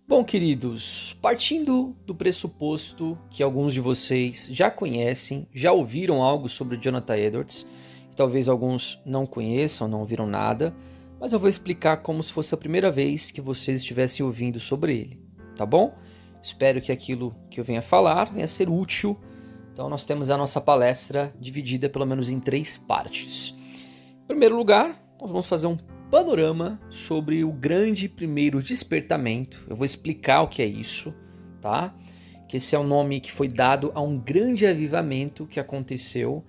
Bom, queridos, partindo do pressuposto que alguns de vocês já conhecem, já ouviram algo sobre o Jonathan Edwards, e talvez alguns não conheçam, não ouviram nada, mas eu vou explicar como se fosse a primeira vez que vocês estivessem ouvindo sobre ele, tá bom? Espero que aquilo que eu venha falar venha ser útil. Então nós temos a nossa palestra dividida pelo menos em 3 partes. Em primeiro lugar, nós vamos fazer um panorama sobre o grande primeiro despertamento. Eu vou explicar o que é isso, tá? Que esse é o nome que foi dado a um grande avivamento que aconteceu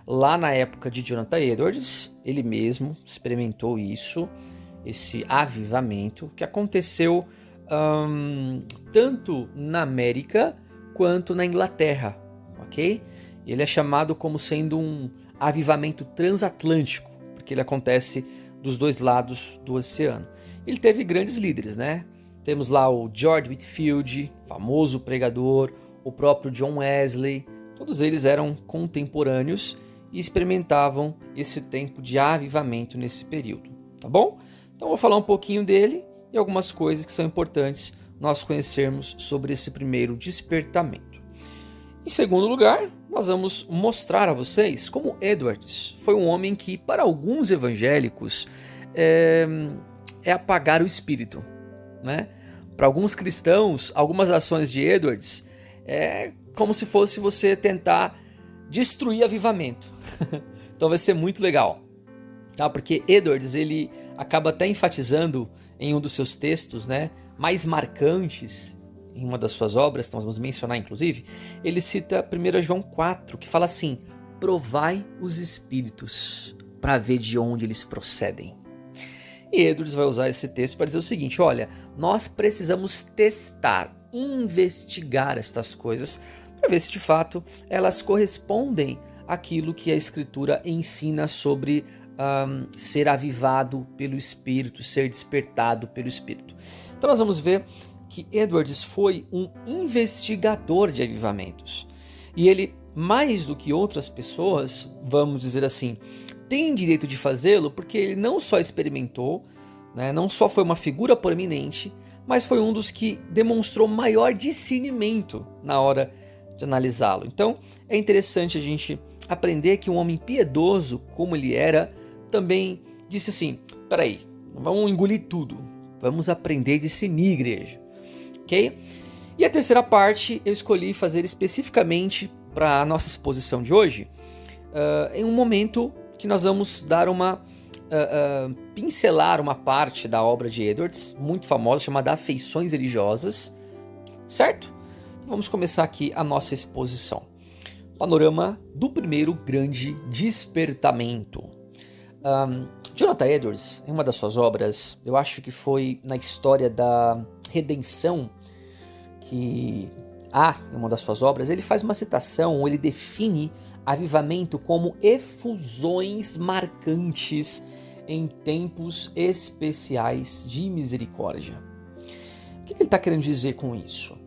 lá na época de Jonathan Edwards. Ele mesmo experimentou isso, esse avivamento que aconteceu tanto na América quanto na Inglaterra, ok? Ele é chamado como sendo um avivamento transatlântico, porque ele acontece dos dois lados do oceano. Ele teve grandes líderes, né? Temos lá o George Whitefield, famoso pregador, o próprio John Wesley, todos eles eram contemporâneos e experimentavam esse tempo de avivamento nesse período, tá bom? Então eu vou falar um pouquinho dele e algumas coisas que são importantes nós conhecermos sobre esse primeiro despertamento. Em segundo lugar, nós vamos mostrar a vocês como Edwards foi um homem que, para alguns evangélicos, é apagar o espírito, né? Para alguns cristãos, algumas ações de Edwards é como se fosse você tentar destruir avivamento. Então vai ser muito legal, tá? Porque Edwards ele acaba até enfatizando em um dos seus textos, né, mais marcantes, em uma das suas obras, que nós vamos mencionar inclusive, ele cita 1 João 4, que fala assim: provai os espíritos para ver de onde eles procedem. E Edwards vai usar esse texto para dizer o seguinte: olha, nós precisamos testar, investigar estas coisas para ver se de fato elas correspondem àquilo que a Escritura ensina sobre ser avivado pelo Espírito, ser despertado pelo Espírito. Então nós vamos ver que Edwards foi um investigador de avivamentos. E ele, mais do que outras pessoas, vamos dizer assim, tem direito de fazê-lo porque ele não só experimentou, né, não só foi uma figura proeminente, mas foi um dos que demonstrou maior discernimento na hora de analisá-lo. Então é interessante a gente aprender que um homem piedoso, como ele era, também disse assim: peraí, não vamos engolir tudo, vamos aprender a discernir, igreja. Okay? E a terceira parte eu escolhi fazer especificamente para a nossa exposição de hoje, em um momento que nós vamos dar pincelar uma parte da obra de Edwards, muito famosa, chamada Afeições Religiosas, certo? Então vamos começar aqui a nossa exposição. Panorama do primeiro grande despertamento. Jonathan Edwards, em uma das suas obras, eu acho que foi na história da redenção, que em uma das suas obras, ele faz uma citação, ele define avivamento como efusões marcantes em tempos especiais de misericórdia. O que ele está querendo dizer com isso?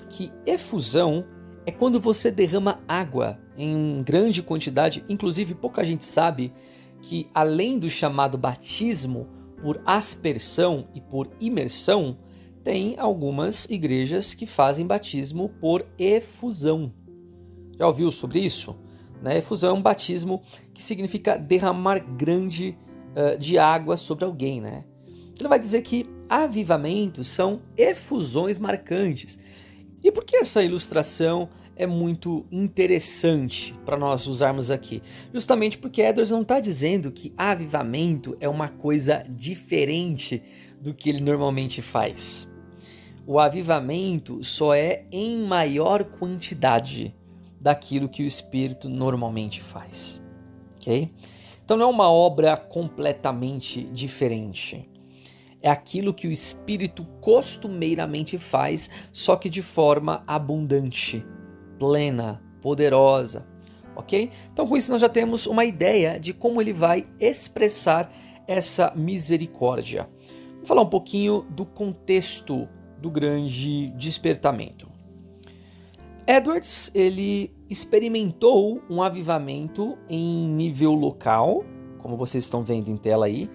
Que efusão é quando você derrama água em grande quantidade, inclusive pouca gente sabe que além do chamado batismo por aspersão e por imersão, tem algumas igrejas que fazem batismo por efusão. Já ouviu sobre isso? Né? Efusão é um batismo que significa derramar grande de água sobre alguém. Né? Ele vai dizer que avivamentos são efusões marcantes. E por que essa ilustração é muito interessante para nós usarmos aqui? Justamente porque Edwards não está dizendo que avivamento é uma coisa diferente do que ele normalmente faz. O avivamento só é em maior quantidade daquilo que o Espírito normalmente faz, ok? Então não é uma obra completamente diferente. É aquilo que o Espírito costumeiramente faz, só que de forma abundante, plena, poderosa, ok? Então com isso nós já temos uma ideia de como ele vai expressar essa misericórdia. Vou falar um pouquinho do contexto do grande despertamento. Edwards, ele experimentou um avivamento em nível local, como vocês estão vendo em tela aí,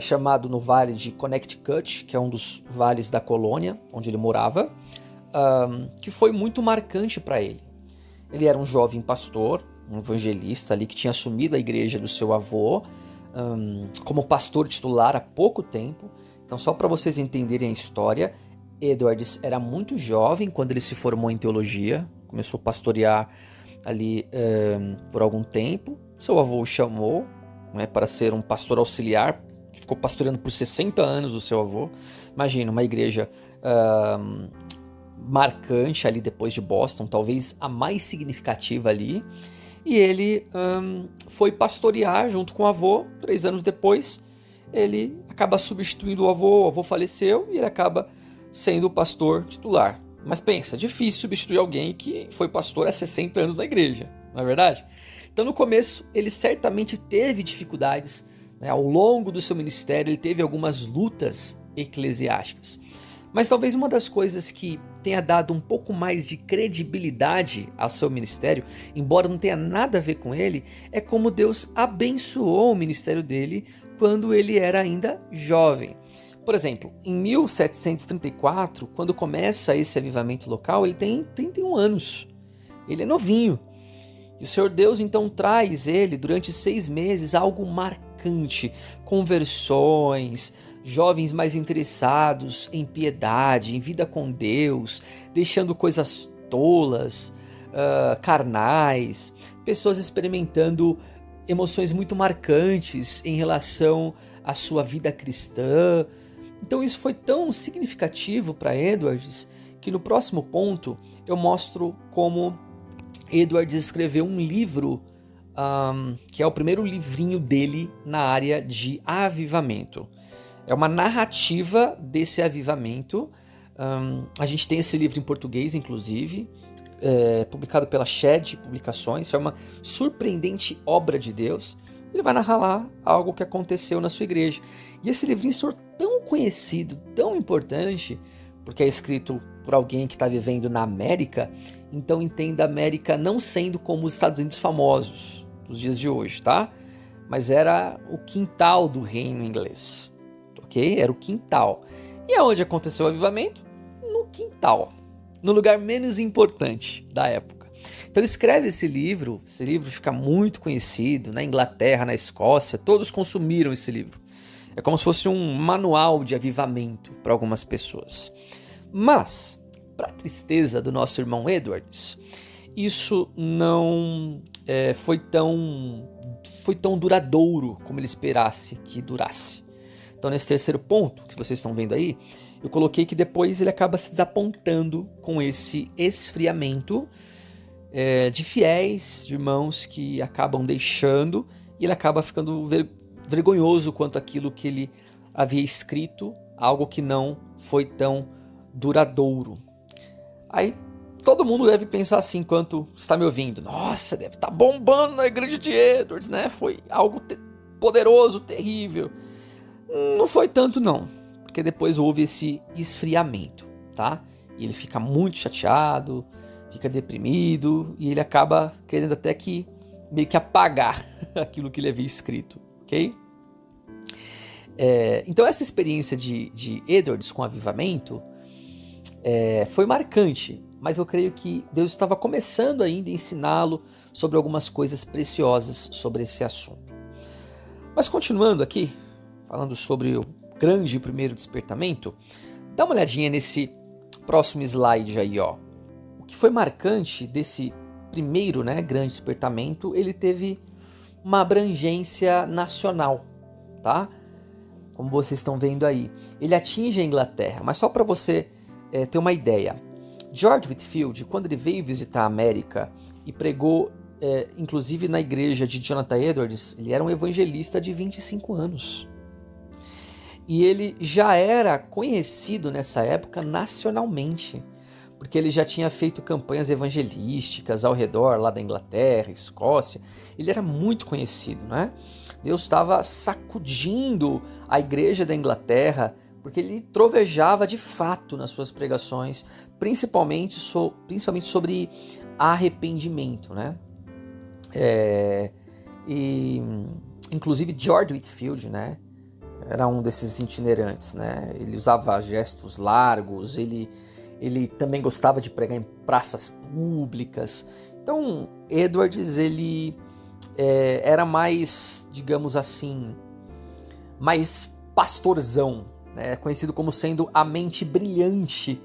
chamado no Vale de Connecticut, que é um dos vales da colônia onde ele morava, que foi muito marcante para ele. Ele era um jovem pastor, um evangelista ali que tinha assumido a igreja do seu avô como pastor titular há pouco tempo. Então, só para vocês entenderem a história, Edwards era muito jovem quando ele se formou em teologia, começou a pastorear ali por algum tempo. Seu avô o chamou, né, para ser um pastor auxiliar. Ele ficou pastoreando por 60 anos o seu avô. Imagina, uma igreja marcante ali depois de Boston, talvez a mais significativa ali. E ele foi pastorear junto com o avô. 3 anos depois, ele acaba substituindo o avô faleceu e ele acaba sendo o pastor titular. Mas pensa, difícil substituir alguém que foi pastor há 60 anos na igreja, não é verdade? Então no começo ele certamente teve dificuldades, né? Ao longo do seu ministério ele teve algumas lutas eclesiásticas. Mas talvez uma das coisas que tenha dado um pouco mais de credibilidade ao seu ministério, embora não tenha nada a ver com ele, é como Deus abençoou o ministério dele quando ele era ainda jovem. Por exemplo, em 1734, quando começa esse avivamento local, ele tem 31 anos. Ele é novinho. E o Senhor Deus então traz ele durante 6 meses algo marcante, conversões, jovens mais interessados em piedade, em vida com Deus, deixando coisas tolas, carnais, pessoas experimentando emoções muito marcantes em relação à sua vida cristã. Então isso foi tão significativo para Edwards que no próximo ponto eu mostro como Edwards escreveu um livro que é o primeiro livrinho dele na área de avivamento. É uma narrativa desse avivamento. A gente tem esse livro em português, inclusive, publicado pela Shed Publicações. É uma surpreendente obra de Deus. Ele vai narrar lá algo que aconteceu na sua igreja. E esse livrinho se tornou tão conhecido, tão importante, porque é escrito por alguém que está vivendo na América. Então entenda a América não sendo como os Estados Unidos famosos dos dias de hoje, tá? Mas era o quintal do reino inglês. Ok? Era o quintal. E aonde aconteceu o avivamento? No quintal. No lugar menos importante da época. Então ele escreve esse livro fica muito conhecido na Inglaterra, na Escócia, todos consumiram esse livro. É como se fosse um manual de avivamento para algumas pessoas. Mas, para a tristeza do nosso irmão Edwards, isso não foi tão duradouro como ele esperasse que durasse. Então nesse terceiro ponto que vocês estão vendo aí, eu coloquei que depois ele acaba se desapontando com esse esfriamento de fiéis, de irmãos que acabam deixando, e ele acaba ficando vergonhoso quanto àquilo que ele havia escrito, algo que não foi tão duradouro. Aí todo mundo deve pensar assim enquanto está me ouvindo: nossa, deve estar bombando na igreja de Edwards, né? Foi algo poderoso, terrível. Não foi tanto não, porque depois houve esse esfriamento, tá? E ele fica muito chateado, fica deprimido e ele acaba querendo até que meio que apagar aquilo que ele havia escrito, ok? Então essa experiência de Edwards com avivamento foi marcante, mas eu creio que Deus estava começando ainda a ensiná-lo sobre algumas coisas preciosas sobre esse assunto. Mas continuando aqui, falando sobre o grande primeiro despertamento, dá uma olhadinha nesse próximo slide aí, ó. O que foi marcante desse primeiro, grande despertamento, ele teve uma abrangência nacional, tá? Como vocês estão vendo aí. Ele atinge a Inglaterra, mas só para você ter uma ideia. George Whitefield, quando ele veio visitar a América e pregou, inclusive na igreja de Jonathan Edwards, ele era um evangelista de 25 anos. E ele já era conhecido nessa época nacionalmente, porque ele já tinha feito campanhas evangelísticas ao redor lá da Inglaterra, Escócia. Ele era muito conhecido, né? Deus estava sacudindo a igreja da Inglaterra, porque ele trovejava de fato nas suas pregações, principalmente sobre arrependimento, né? E inclusive George Whitefield, né? era um desses itinerantes, né? Ele usava gestos largos, ele também gostava de pregar em praças públicas. Então, Edwards, ele era mais, digamos assim, mais pastorzão, né? Conhecido como sendo a mente brilhante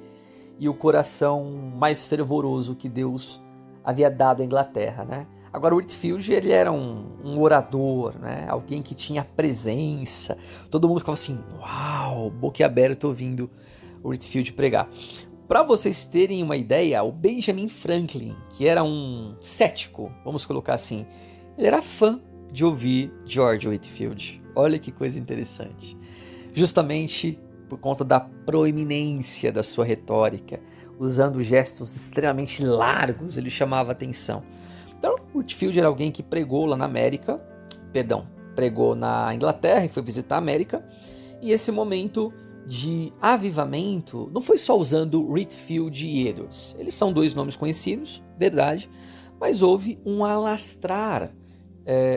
e o coração mais fervoroso que Deus havia dado à Inglaterra, né? Agora, o Whitefield, ele era um orador, né? Alguém que tinha presença. Todo mundo ficava assim, uau, boquiaberto ouvindo o Whitefield pregar. Para vocês terem uma ideia, o Benjamin Franklin, que era um cético, vamos colocar assim, ele era fã de ouvir George Whitefield. Olha que coisa interessante. Justamente por conta da proeminência da sua retórica, usando gestos extremamente largos, ele chamava atenção. Então, Whitefield era alguém que pregou lá na América, pregou na Inglaterra e foi visitar a América, e esse momento de avivamento não foi só usando Whitefield e Edwards. Eles são dois nomes conhecidos, verdade, mas houve um alastrar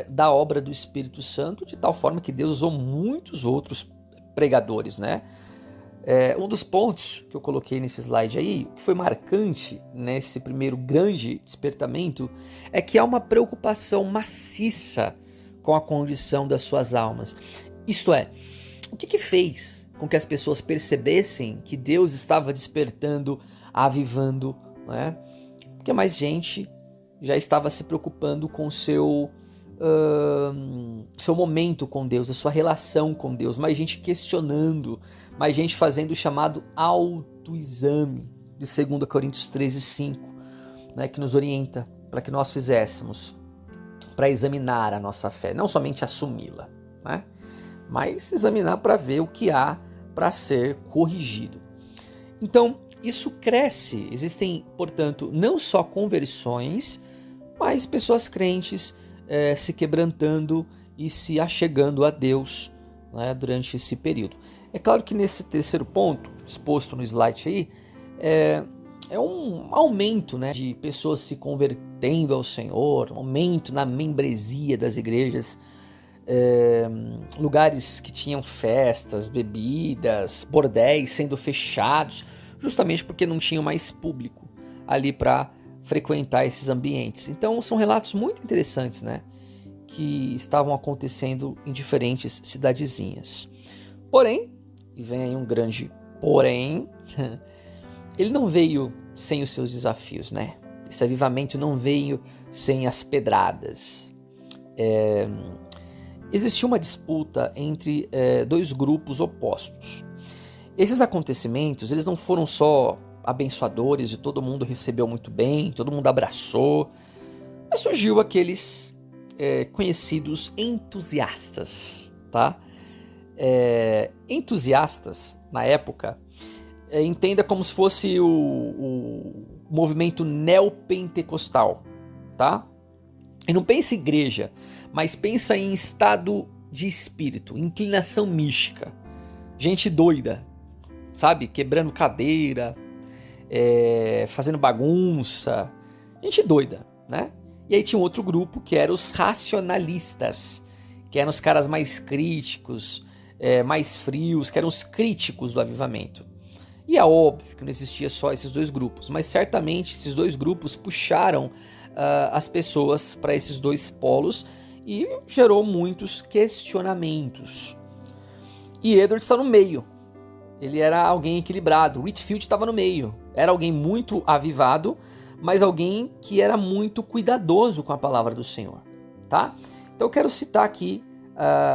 da obra do Espírito Santo, de tal forma que Deus usou muitos outros pregadores, né? Um dos pontos que eu coloquei nesse slide aí, que foi marcante nesse primeiro grande despertamento, é que há uma preocupação maciça com a condição das suas almas. Isto é, o que fez com que as pessoas percebessem que Deus estava despertando, avivando, né? Porque mais gente já estava se preocupando com o seu momento com Deus, a sua relação com Deus, mais gente questionando, mais gente fazendo o chamado autoexame de 2 Coríntios 13:5, né, que nos orienta para que nós fizéssemos, para examinar a nossa fé, não somente assumi-la, né, mas examinar para ver o que há para ser corrigido. Então, isso cresce, existem, portanto, não só conversões, mas pessoas crentes se quebrantando e se achegando a Deus, né, durante esse período. É claro que nesse terceiro ponto, exposto no slide aí, é um aumento, né, de pessoas se convertendo ao Senhor, um aumento na membresia das igrejas, lugares que tinham festas, bebidas, bordéis sendo fechados, justamente porque não tinham mais público ali para frequentar esses ambientes. Então são relatos muito interessantes, né, que estavam acontecendo em diferentes cidadezinhas. Porém, e vem aí um grande porém, ele não veio sem os seus desafios, né? Esse avivamento não veio sem as pedradas. Existiu uma disputa entre dois grupos opostos. Esses acontecimentos, eles não foram só abençoadores e todo mundo recebeu muito bem, todo mundo abraçou, mas surgiu aqueles conhecidos entusiastas, tá? Entusiastas, na época, entenda como se fosse o movimento neopentecostal, tá? E não pensa em igreja, mas pensa em estado de espírito, inclinação mística, gente doida, sabe? Quebrando cadeira, fazendo bagunça, gente doida, né? E aí tinha um outro grupo que eram os racionalistas, que eram os caras mais críticos, mais frios, que eram os críticos do avivamento. E é óbvio que não existia só esses dois grupos, mas certamente esses dois grupos puxaram as pessoas para esses dois polos e gerou muitos questionamentos. E Edwards está no meio. Ele era alguém equilibrado. Whitefield estava no meio. Era alguém muito avivado, mas alguém que era muito cuidadoso com a palavra do Senhor, tá? Então eu quero citar aqui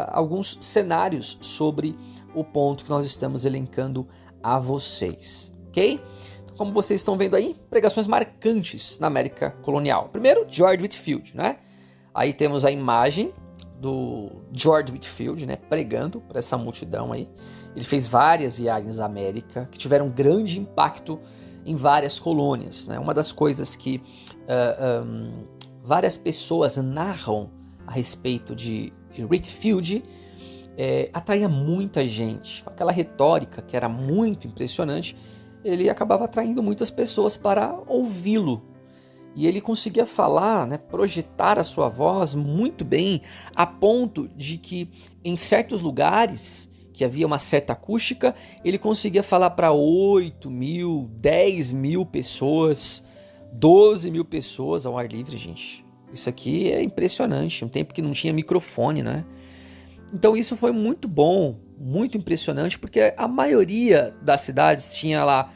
alguns cenários sobre o ponto que nós estamos elencando a vocês, ok? Então, como vocês estão vendo aí, pregações marcantes na América colonial. Primeiro, George Whitefield, né? Aí temos a imagem do George Whitefield, né, pregando para essa multidão aí. Ele fez várias viagens à América que tiveram grande impacto em várias colônias, né? Uma das coisas que várias pessoas narram a respeito de Whitefield atraía muita gente. Aquela retórica que era muito impressionante, ele acabava atraindo muitas pessoas para ouvi-lo. E ele conseguia falar, né, projetar a sua voz muito bem, a ponto de que em certos lugares que havia uma certa acústica, ele conseguia falar para 8 mil, 10 mil pessoas, 12 mil pessoas ao ar livre, gente. Isso aqui é impressionante, um tempo que não tinha microfone, né? Então isso foi muito bom, muito impressionante, porque a maioria das cidades tinha lá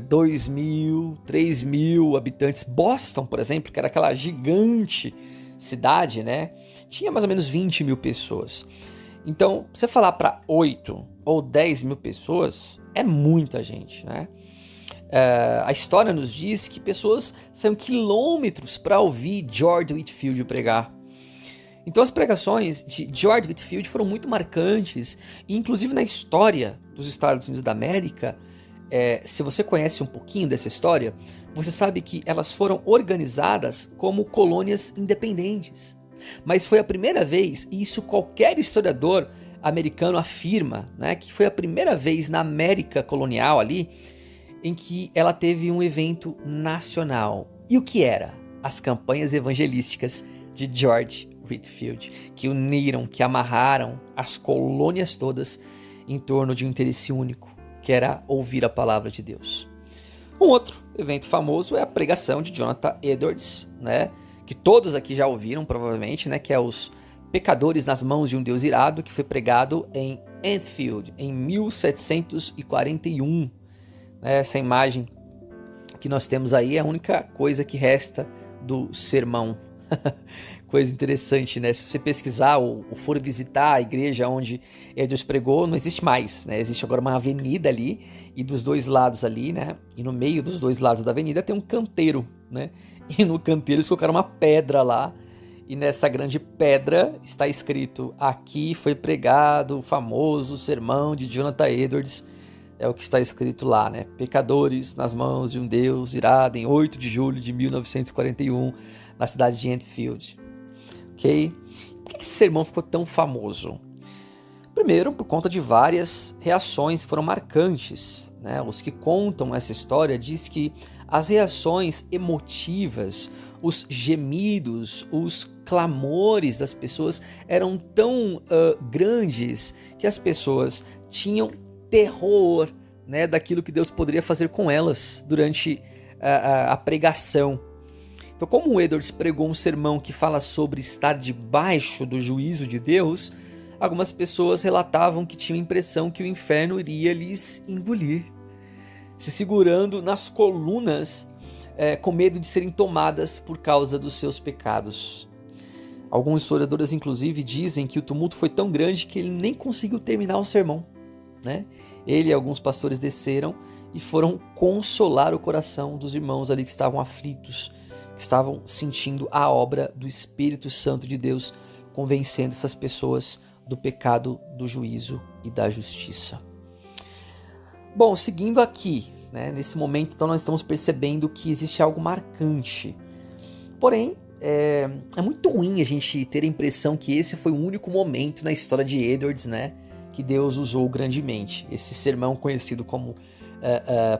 2 mil, 3 mil habitantes. Boston, por exemplo, que era aquela gigante cidade, né? Tinha mais ou menos 20 mil pessoas. Então, você falar para 8 ou 10 mil pessoas é muita gente, né? A história nos diz que pessoas saíram quilômetros para ouvir George Whitefield pregar. Então as pregações de George Whitefield foram muito marcantes, e inclusive na história dos Estados Unidos da América, se você conhece um pouquinho dessa história, você sabe que elas foram organizadas como colônias independentes. Mas foi a primeira vez, e isso qualquer historiador americano afirma, né, que foi a primeira vez na América colonial ali, em que ela teve um evento nacional. E o que era? As campanhas evangelísticas de George Whitefield, que uniram, que amarraram as colônias todas em torno de um interesse único, que era ouvir a palavra de Deus. Um outro evento famoso é a pregação de Jonathan Edwards, né, que todos aqui já ouviram provavelmente, né, que é os Pecadores nas Mãos de um Deus Irado, que foi pregado em Enfield em 1741. Essa imagem que nós temos aí é a única coisa que resta do sermão. Coisa interessante, né? Se você pesquisar ou for visitar a igreja onde Edwards pregou, não existe mais, né? Existe agora uma avenida ali, e dos dois lados ali, né? E no meio dos dois lados da avenida tem um canteiro, né? E no canteiro eles colocaram uma pedra lá, e nessa grande pedra está escrito: aqui foi pregado o famoso sermão de Jonathan Edwards. É o que está escrito lá, né? Pecadores nas mãos de um Deus irado, em 8 de julho de 1941, na cidade de Enfield. Ok? Por que esse sermão ficou tão famoso? Primeiro, por conta de várias reações que foram marcantes, né? Os que contam essa história diz que as reações emotivas, os gemidos, os clamores das pessoas eram tão grandes que as pessoas tinham terror, né, daquilo que Deus poderia fazer com elas durante a pregação. Então, como o Edwards pregou um sermão que fala sobre estar debaixo do juízo de Deus, algumas pessoas relatavam que tinham a impressão que o inferno iria lhes engolir, se segurando nas colunas, com medo de serem tomadas por causa dos seus pecados. Alguns historiadores, inclusive, dizem que o tumulto foi tão grande que ele nem conseguiu terminar o sermão, né? Ele e alguns pastores desceram e foram consolar o coração dos irmãos ali que estavam aflitos, que estavam sentindo a obra do Espírito Santo de Deus, convencendo essas pessoas do pecado, do juízo e da justiça. Bom, seguindo aqui, né, nesse momento, então nós estamos percebendo que existe algo marcante. Porém, é muito ruim a gente ter a impressão que esse foi o único momento na história de Edwards, né, que Deus usou grandemente. Esse sermão conhecido como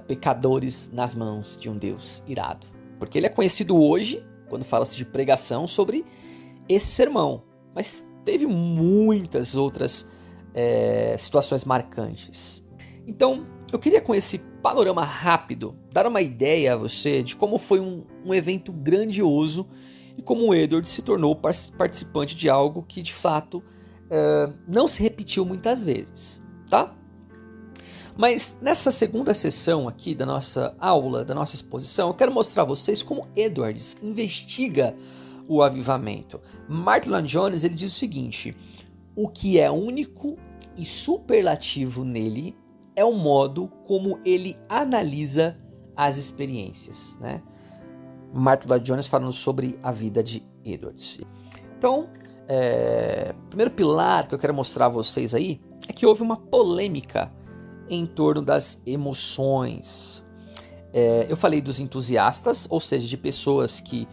Pecadores nas Mãos de um Deus Irado. Porque ele é conhecido hoje, quando fala-se de pregação, sobre esse sermão. Mas teve muitas outras situações marcantes. Então, eu queria, com esse panorama rápido, dar uma ideia a você de como foi um evento grandioso e como o Edwards se tornou participante de algo que, de fato, não se repetiu muitas vezes, tá? Mas nessa segunda sessão aqui da nossa aula, da nossa exposição, eu quero mostrar a vocês como Edwards investiga o avivamento. Martin Lloyd-Jones, ele diz o seguinte: o que é único e superlativo nele é o modo como ele analisa as experiências, né? Martin Lloyd-Jones falando sobre a vida de Edwards. Então, o primeiro pilar que eu quero mostrar a vocês aí é que houve uma polêmica em torno das emoções. Eu falei dos entusiastas, ou seja, de pessoas que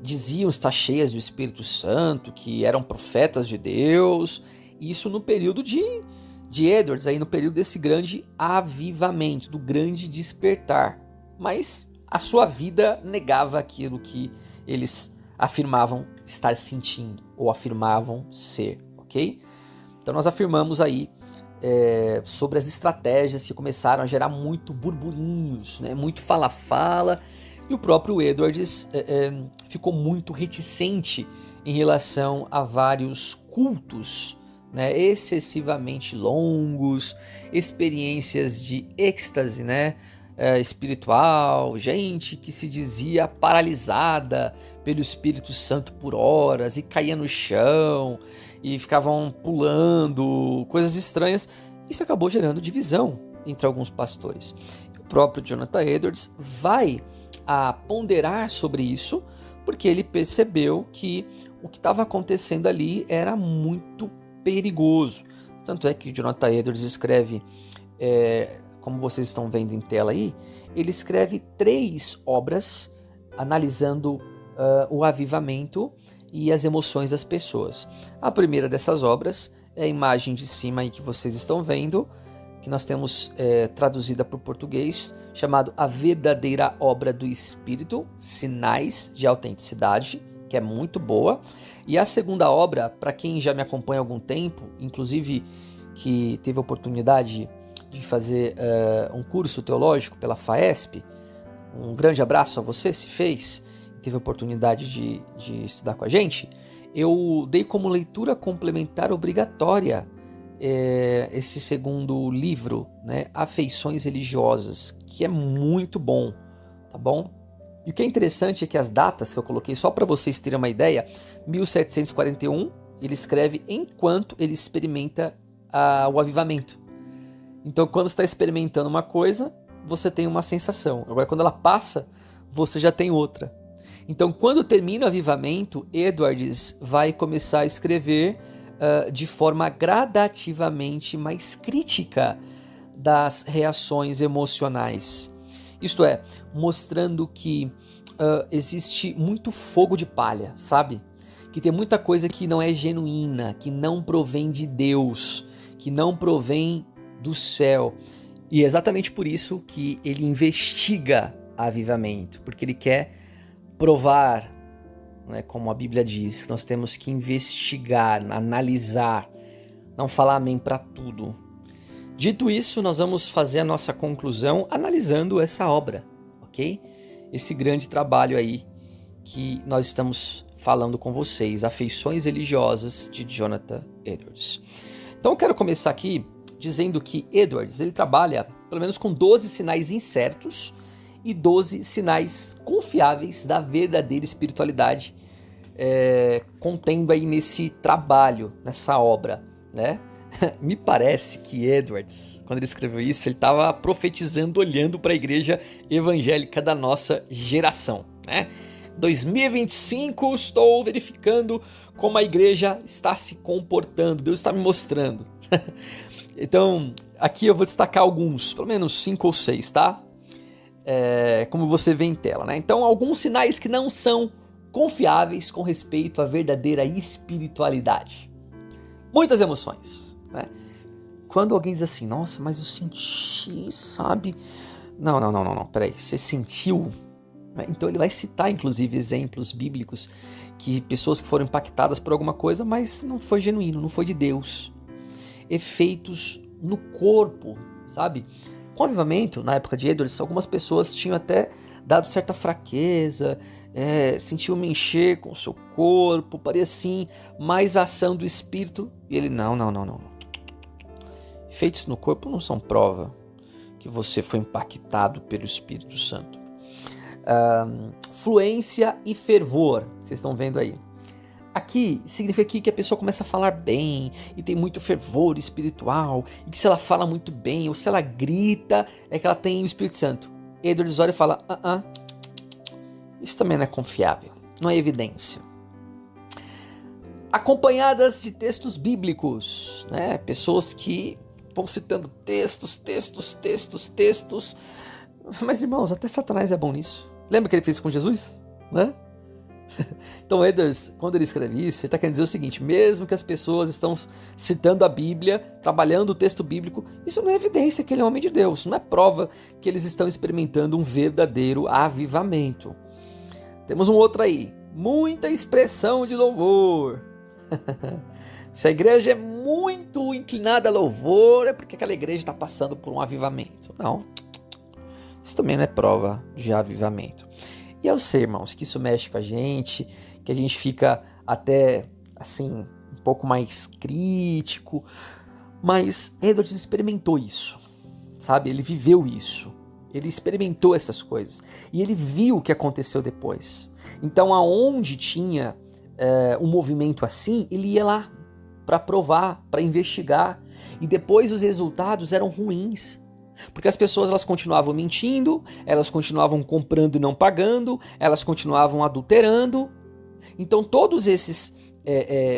diziam estar cheias do Espírito Santo, que eram profetas de Deus, isso no período de Edwards, aí no período desse grande avivamento, do grande despertar. Mas a sua vida negava aquilo que eles afirmavam estar sentindo, ou afirmavam ser, ok? Então nós afirmamos aí sobre as estratégias que começaram a gerar muito burburinhos, né? Muito fala-fala, e o próprio Edwards ficou muito reticente em relação a vários cultos, né, excessivamente longos, experiências de êxtase, né, espiritual, gente que se dizia paralisada pelo Espírito Santo por horas e caía no chão e ficavam pulando, coisas estranhas. Isso acabou gerando divisão entre alguns pastores. O próprio Jonathan Edwards vai a ponderar sobre isso, porque ele percebeu que o que estava acontecendo ali era muito perigoso. Tanto é que Jonathan Edwards escreve, como vocês estão vendo em tela aí, ele escreve 3 obras analisando o avivamento e as emoções das pessoas. A primeira dessas obras é a imagem de cima aí que vocês estão vendo, que nós temos traduzida para o português, chamado A Verdadeira Obra do Espírito, Sinais de Autenticidade, que é muito boa. E a segunda obra, para quem já me acompanha há algum tempo, inclusive que teve a oportunidade de fazer um curso teológico pela FAESP, um grande abraço a você se fez, teve a oportunidade de estudar com a gente, eu dei como leitura complementar obrigatória esse segundo livro, né, Afeições Religiosas, que é muito bom, tá bom? E o que é interessante é que as datas que eu coloquei, só para vocês terem uma ideia, 1741, ele escreve enquanto ele experimenta o avivamento. Então, quando você está experimentando uma coisa, você tem uma sensação. Agora, quando ela passa, você já tem outra. Então, quando termina o avivamento, Edwards vai começar a escrever de forma gradativamente mais crítica das reações emocionais. Isto é, mostrando que existe muito fogo de palha, sabe? Que tem muita coisa que não é genuína, que não provém de Deus, que não provém do céu. E é exatamente por isso que ele investiga avivamento, porque ele quer provar, né, como a Bíblia diz, nós temos que investigar, analisar, não falar amém para tudo. Dito isso, nós vamos fazer a nossa conclusão analisando essa obra, ok? Esse grande trabalho aí que nós estamos falando com vocês, Afeições Religiosas, de Jonathan Edwards. Então eu quero começar aqui dizendo que Edwards ele trabalha pelo menos com 12 sinais incertos e 12 sinais confiáveis da verdadeira espiritualidade, contendo aí nesse trabalho, nessa obra, né? Me parece que Edwards, quando ele escreveu isso, ele estava profetizando olhando para a igreja evangélica da nossa geração, né? 2025, estou verificando como a igreja está se comportando, Deus está me mostrando. Então, aqui eu vou destacar alguns, pelo menos 5 ou 6, tá? Como você vê em tela, né? Então, alguns sinais que não são confiáveis com respeito à verdadeira espiritualidade. Muitas emoções, né? Quando alguém diz assim, nossa, mas eu senti, sabe? Não, peraí, você sentiu? Então ele vai citar, inclusive, exemplos bíblicos que pessoas que foram impactadas por alguma coisa, mas não foi genuíno, não foi de Deus. Efeitos no corpo, sabe? Com o avivamento, na época de Edwards, algumas pessoas tinham até dado certa fraqueza, sentiam mexer com o seu corpo, parecia assim, mais ação do Espírito. E ele, não. Efeitos no corpo não são prova que você foi impactado pelo Espírito Santo. Fluência e fervor, vocês estão vendo aí. Aqui significa que a pessoa começa a falar bem e tem muito fervor espiritual, e que se ela fala muito bem ou se ela grita, é que ela tem o Espírito Santo. Edwards olha e fala, isso também não é confiável, não é evidência. Acompanhadas de textos bíblicos, né? Pessoas que vão citando textos, mas irmãos, até Satanás é bom nisso. Lembra que ele fez com Jesus? Né? Então Edwards, quando ele escreve isso, ele está querendo dizer o seguinte, mesmo que as pessoas estão citando a Bíblia, trabalhando o texto bíblico, isso não é evidência que ele é homem de Deus, não é prova que eles estão experimentando um verdadeiro avivamento. Temos um outro aí, muita expressão de louvor. Se a igreja é muito inclinada a louvor, é porque aquela igreja está passando por um avivamento. Não, isso também não é prova de avivamento. E eu sei, irmãos, que isso mexe com a gente, que a gente fica até, assim, um pouco mais crítico, mas Edwards experimentou isso, sabe? Ele viveu isso, ele experimentou essas coisas e ele viu o que aconteceu depois. Então, aonde tinha um movimento assim, ele ia lá para provar, para investigar, e depois os resultados eram ruins. Porque as pessoas elas continuavam mentindo, elas continuavam comprando e não pagando, elas continuavam adulterando. Então todos esses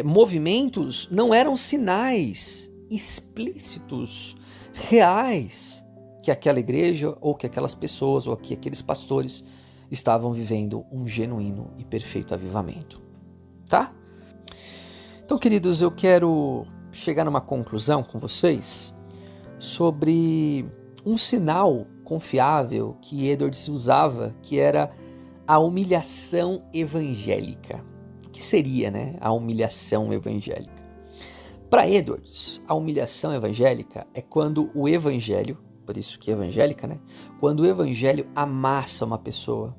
movimentos não eram sinais explícitos, reais, que aquela igreja ou que aquelas pessoas ou que aqueles pastores estavam vivendo um genuíno e perfeito avivamento. Tá? Então, queridos, eu quero chegar numa conclusão com vocês sobre um sinal confiável que Edwards usava, que era a humilhação evangélica. O que seria, né, a humilhação evangélica? Para Edwards, a humilhação evangélica é quando o evangelho, por isso que é evangélica, né? Quando o evangelho amassa uma pessoa,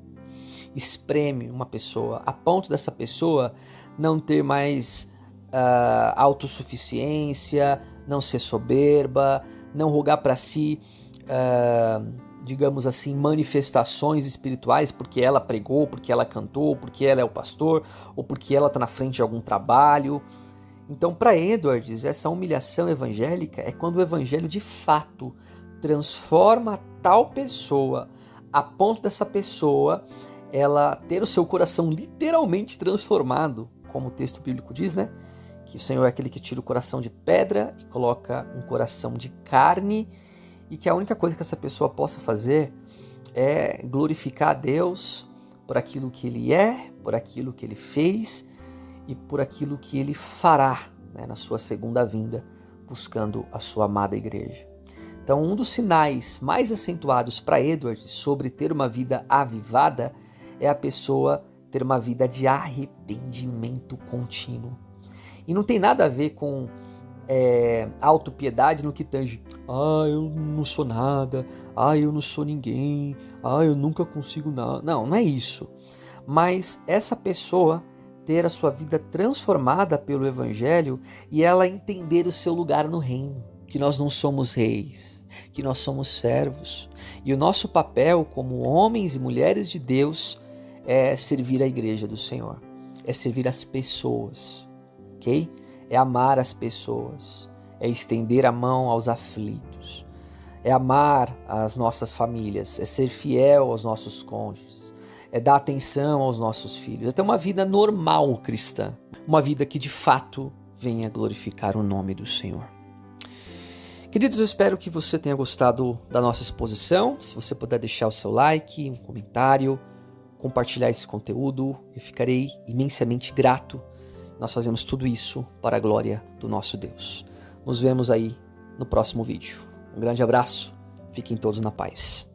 espreme uma pessoa, a ponto dessa pessoa não ter mais autossuficiência, não ser soberba, não rogar para si, digamos assim, manifestações espirituais porque ela pregou, porque ela cantou, porque ela é o pastor, ou porque ela está na frente de algum trabalho. Então, para Edwards, essa humilhação evangélica é quando o evangelho de fato transforma tal pessoa a ponto dessa pessoa ela ter o seu coração literalmente transformado, como o texto bíblico diz, né? Que o Senhor é aquele que tira o coração de pedra e coloca um coração de carne, e que a única coisa que essa pessoa possa fazer é glorificar a Deus por aquilo que Ele é, por aquilo que Ele fez e por aquilo que Ele fará, né, na sua segunda vinda, buscando a sua amada igreja. Então, um dos sinais mais acentuados para Edwards sobre ter uma vida avivada é a pessoa ter uma vida de arrependimento contínuo. E não tem nada a ver com autopiedade no que tange. Eu não sou nada. Eu não sou ninguém. Eu nunca consigo nada. Não, não é isso. Mas essa pessoa ter a sua vida transformada pelo Evangelho e ela entender o seu lugar no reino. Que nós não somos reis, que nós somos servos. E o nosso papel como homens e mulheres de Deus é servir a igreja do Senhor. É servir as pessoas. Ok? É amar as pessoas, é estender a mão aos aflitos, é amar as nossas famílias, é ser fiel aos nossos cônjuges, é dar atenção aos nossos filhos, é ter uma vida normal cristã, uma vida que de fato venha glorificar o nome do Senhor. Queridos, eu espero que você tenha gostado da nossa exposição. Se você puder deixar o seu like, um comentário, compartilhar esse conteúdo, eu ficarei imensamente grato. Nós fazemos tudo isso para a glória do nosso Deus. Nos vemos aí no próximo vídeo. Um grande abraço, fiquem todos na paz.